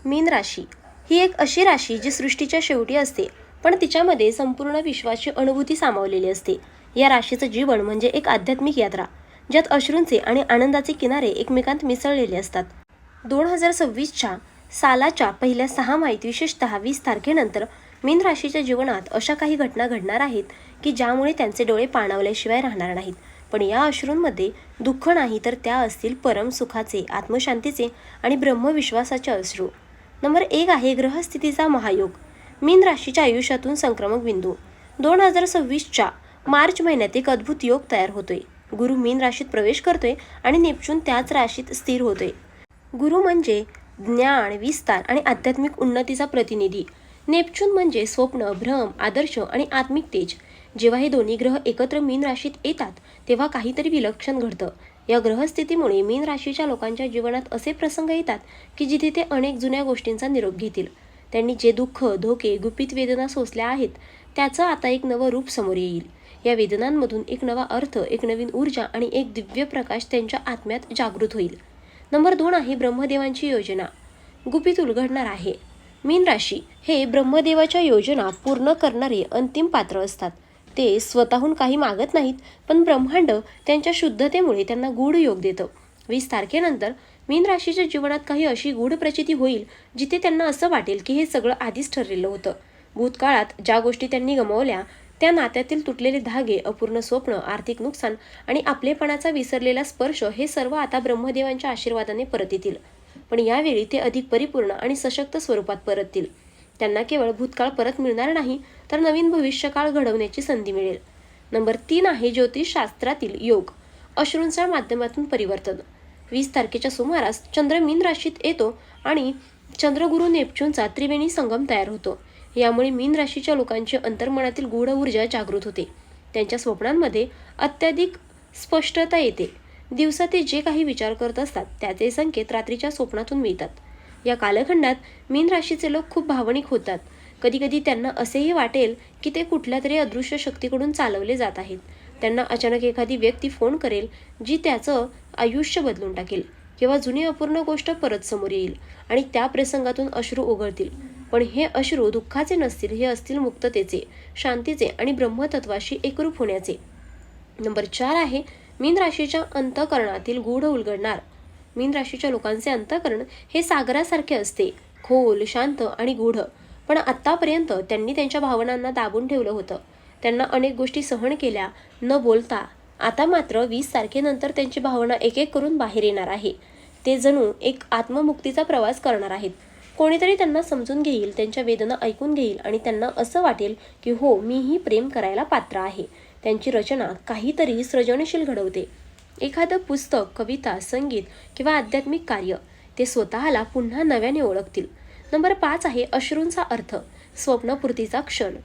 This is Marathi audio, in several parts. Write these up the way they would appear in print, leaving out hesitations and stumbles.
मीन राशी ही एक अशी राशी जी सृष्टीच्या शेवटी असते, पण तिच्यामध्ये संपूर्ण विश्वाची अनुभूती सामावलेली असते. या राशीचं जीवन म्हणजे एक आध्यात्मिक यात्रा, ज्यात अश्रूंचे आणि आनंदाचे किनारे एकमेकांत मिसळलेले असतात. 2026च्या सालाच्या पहिल्या 6 महिन्यात विशेषतः 20 तारखेनंतर मीन राशीच्या जीवनात अशा काही घटना घडणार आहेत की ज्यामुळे त्यांचे डोळे पाणावल्याशिवाय राहणार नाहीत. पण या अश्रूंमध्ये दुःख नाही, तर त्या असतील परम सुखाचे, आत्मशांतीचे आणि ब्रह्मविश्वासाचे अश्रू. नंबर 1 आहे ग्रहस्थितीचा महायोग. मीन राशीच्या आयुष्यातून संक्रमक बिंदू. 2026च्या मार्च महिन्यात एक अद्भुत योग तयार होतोय. गुरु मीन राशीत प्रवेश करतोय आणि नेपच्यून त्याच राशीत स्थिर होतोय. गुरु म्हणजे ज्ञान, विस्तार आणि आध्यात्मिक उन्नतीचा प्रतिनिधी. नेपच्यून म्हणजे स्वप्न, भ्रम, आदर्श आणि आत्मिक तेज. जेव्हा हे दोन्ही ग्रह एकत्र मीन राशीत येतात तेव्हा काहीतरी विलक्षण घडतं. या ग्रहस्थितीमुळे मीन राशीच्या लोकांच्या जीवनात असे प्रसंग येतात की जिथे ते अनेक जुन्या गोष्टींचा निरोप घेतील. त्यांनी जे दुःख, धोके, गुपित वेदना सोसल्या आहेत त्याचं आता एक नवं रूप समोर येईल. या वेदनांमधून एक नवा अर्थ, एक नवीन ऊर्जा आणि एक दिव्य प्रकाश त्यांच्या आत्म्यात जागृत होईल. नंबर 2 आहे ब्रह्मदेवांची योजना. गुपित उलगडणार आहे. मीन राशी हे ब्रह्मदेवाच्या योजना पूर्ण करणारे अंतिम पात्र असतात. ते स्वतःहून काही मागत नाहीत, पण ब्रह्मांड त्यांच्या शुद्धतेमुळे त्यांना गूढ योग देतं. 20 तारखेनंतर मीन राशीच्या जीवनात काही अशी गूढ प्रचिती होईल जिथे त्यांना असं वाटेल की हे सगळं आधीच ठरलेलं होतं. भूतकाळात ज्या गोष्टी त्यांनी गमावल्या, त्या नात्यातील तुटलेले धागे, अपूर्ण स्वप्न, आर्थिक नुकसान आणि आपलेपणाचा विसरलेला स्पर्श, हे सर्व आता ब्रह्मदेवांच्या आशीर्वादाने परत येतील. पण यावेळी ते अधिक परिपूर्ण आणि सशक्त स्वरूपात परततील. त्यांना केवळ भूतकाळ परत मिळणार नाही, तर नवीन भविष्यकाळ घडवण्याची संधी मिळेल. नंबर 3 आहे ज्योतिषशास्त्रातील योग. अश्रूंच्या माध्यमातून परिवर्तन. 20 तारखेच्या सुमारास चंद्र मीन राशीत येतो आणि चंद्रगुरु नेपच्यूनचा त्रिवेणी संगम तयार होतो. यामुळे मीन राशीच्या लोकांची अंतर्मनातील गूढ ऊर्जा जागृत होते. त्यांच्या स्वप्नांमध्ये अत्याधिक स्पष्टता येते. दिवसा ते जे काही विचार करत असतात त्याचे संकेत रात्रीच्या स्वप्नातून मिळतात. या कालखंडात मीन राशीचे लोक खूप भावनिक होतात. कधीकधी त्यांना असेही वाटेल की ते कुठल्या तरी अदृश्य शक्तीकडून चालवले जात आहेत. त्यांना अचानक एखादी व्यक्ती फोन करेल जी त्याचं आयुष्य बदलून टाकेल, किंवा जुनी अपूर्ण गोष्ट परत समोर येईल आणि त्या प्रसंगातून अश्रू ओघळतील. पण हे अश्रू दुःखाचे नसतील, हे असतील मुक्ततेचे, शांतीचे आणि ब्रह्मतत्वाशी एकरूप होण्याचे. नंबर 4 आहे मीन राशीच्या अंतःकरणातील गूढ उलगडणार. मीन राशीच्या लोकांचे अंतःकरण हे सागरासारखे असते, खोल, शांत आणि गूढ. पण आत्तापर्यंत त्यांनी त्यांच्या भावनांना दाबून ठेवलं होतं. त्यांना अनेक गोष्टी सहन केल्या न बोलता. आता मात्र 20 तारखेनंतर त्यांची भावना एक एक करून बाहेर येणार आहे. ते जणू एक आत्ममुक्तीचा प्रवास करणार आहेत. कोणीतरी त्यांना समजून घेईल, त्यांच्या वेदना ऐकून घेईल आणि त्यांना असं वाटेल की हो, मीही प्रेम करायला पात्र आहे. त्यांची रचना काहीतरी सृजनशील घडवते. एखादं पुस्तक, कविता, संगीत किंवा आध्यात्मिक कार्य. ते स्वतःला पुन्हा नव्याने ओळखतील. नंबर 5 आहे अश्रूंचा अर्थ. स्वप्नपूर्तीचा क्षण.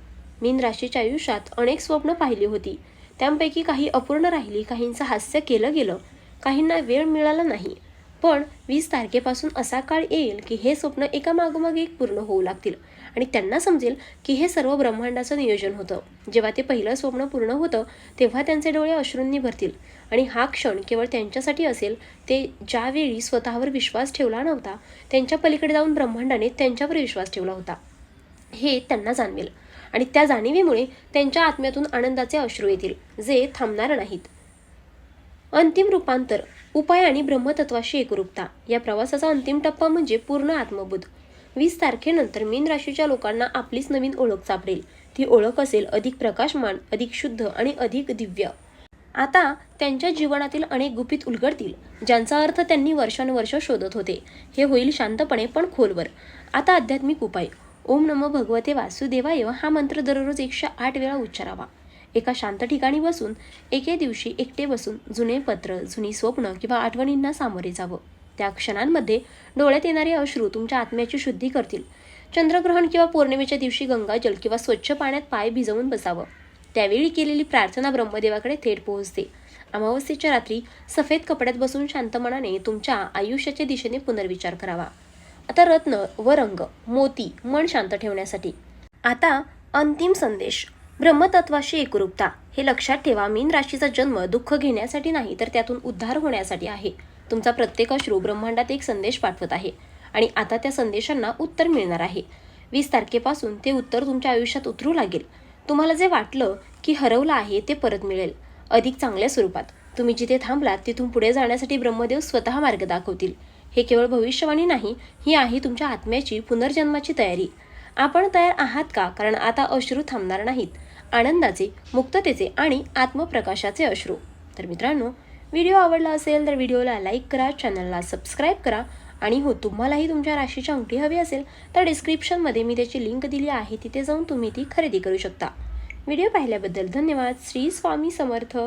मीन राशीच्या आयुष्यात अनेक स्वप्न पाहिली होती. त्यांपैकी काही अपूर्ण राहिली, काहींचं हास्य केलं गेलं, काहींना वेळ मिळाला नाही. पण 20 तारखेपासून असा काळ येईल की हे स्वप्न एका मागोमाग एक पूर्ण होऊ लागतील आणि त्यांना समजेल की हे सर्व ब्रह्मांडाचं नियोजन होतं. जेव्हा ते पहिलं स्वप्न पूर्ण होतं तेव्हा त्यांचे डोळे अश्रूंनी भरतील आणि हा क्षण केवळ त्यांच्यासाठी असेल. ते ज्यावेळी स्वतःवर विश्वास ठेवला नव्हता, त्यांच्या पलीकडे जाऊन ब्रह्मांडाने त्यांच्यावर विश्वास ठेवला होता, हे त्यांना जाणवेल. आणि त्या जाणीवेमुळे त्यांच्या आत्म्यातून आनंदाचे अश्रू येतील, जे थांबणार नाहीत. अंतिम रूपांतर, उपाय आणि ब्रह्मतत्वाशी एकरूपता. या प्रवासाचा अंतिम टप्पा म्हणजे पूर्ण आत्मबोध. 20 तारखेनंतर मीन राशीच्या लोकांना आपलीच नवीन ओळख सापडेल. ती ओळख असेल अधिक प्रकाशमान, अधिक शुद्ध आणि अधिक दिव्य. आता त्यांच्या जीवनातील अनेक गुपित उलगडतील, ज्यांचा अर्थ त्यांनी वर्षानुवर्ष शोधत होते. हे होईल शांतपणे पण खोलवर. आता आध्यात्मिक उपाय. ओम नमो भगवते वासुदेवाय हा मंत्र दररोज 108 वेळा उच्चारावा. एका शांत ठिकाणी बसून एके दिवशी एकटे बसून जुने पत्र, जुनी स्वप्न किंवा आठवणींना सामोरे जावं. त्या क्षणांमध्ये डोळ्यात येणारे अश्रू तुमच्या आत्म्याची शुद्धी करतील. चंद्रग्रहण किंवा पौर्णिमेच्या दिवशी गंगाजल किंवा स्वच्छ पाण्यात पाय भिजवून बसावं. त्यावेळी केलेली प्रार्थना ब्रह्मदेवाकडे थेट पोहोचते. अमावस्येच्या रात्री सफेद कपड्यात बसून शांत मनाने तुमच्या आयुष्याच्या दिशेने पुनर्विचार करावा. आता रत्न व रंग, मोती, मन शांत ठेवण्यासाठी. आता अंतिम संदेश, ब्रह्मतत्वाशी एकरूपता. हे लक्षात ठेवा, मीन राशीचा जन्म दुःख घेण्यासाठी नाही, तर त्यातून उद्धार होण्यासाठी आहे. तुमचा प्रत्येक अश्रू ब्रह्मांडात एक संदेश पाठवत आहे आणि आता त्या संदेशांना उत्तर मिळणार आहे. 20 तारखेपासून ते उत्तर तुमच्या आयुष्यात उतरू लागेल. तुम्हाला जे वाटलं की हरवलं आहे ते परत मिळेल, अधिक चांगल्या स्वरूपात. तुम्ही जिथे थांबलात तिथून पुढे जाण्यासाठी ब्रह्मदेव स्वतः मार्ग दाखवतील. हे केवळ भविष्यवाणी नाही, ही आहे तुमच्या आत्म्याची पुनर्जन्माची तयारी. आपण तयार आहात का? कारण आता अश्रू थांबणार नाहीत. आनंदाचे, मुक्ततेचे आणि आत्मप्रकाशाचे अश्रू. तर मित्रांनो, व्हिडिओ आवडला असेल तर व्हिडिओला लाईक करा, चॅनलला सबस्क्राईब करा आणि हो, तुम्हालाही तुमच्या राशीची अंगठी हवी असेल तर डिस्क्रिप्शनमध्ये मी त्याची लिंक दिली आहे, तिथे जाऊन तुम्ही ती खरेदी करू शकता. व्हिडिओ पाहिल्याबद्दल धन्यवाद. श्री स्वामी समर्थ.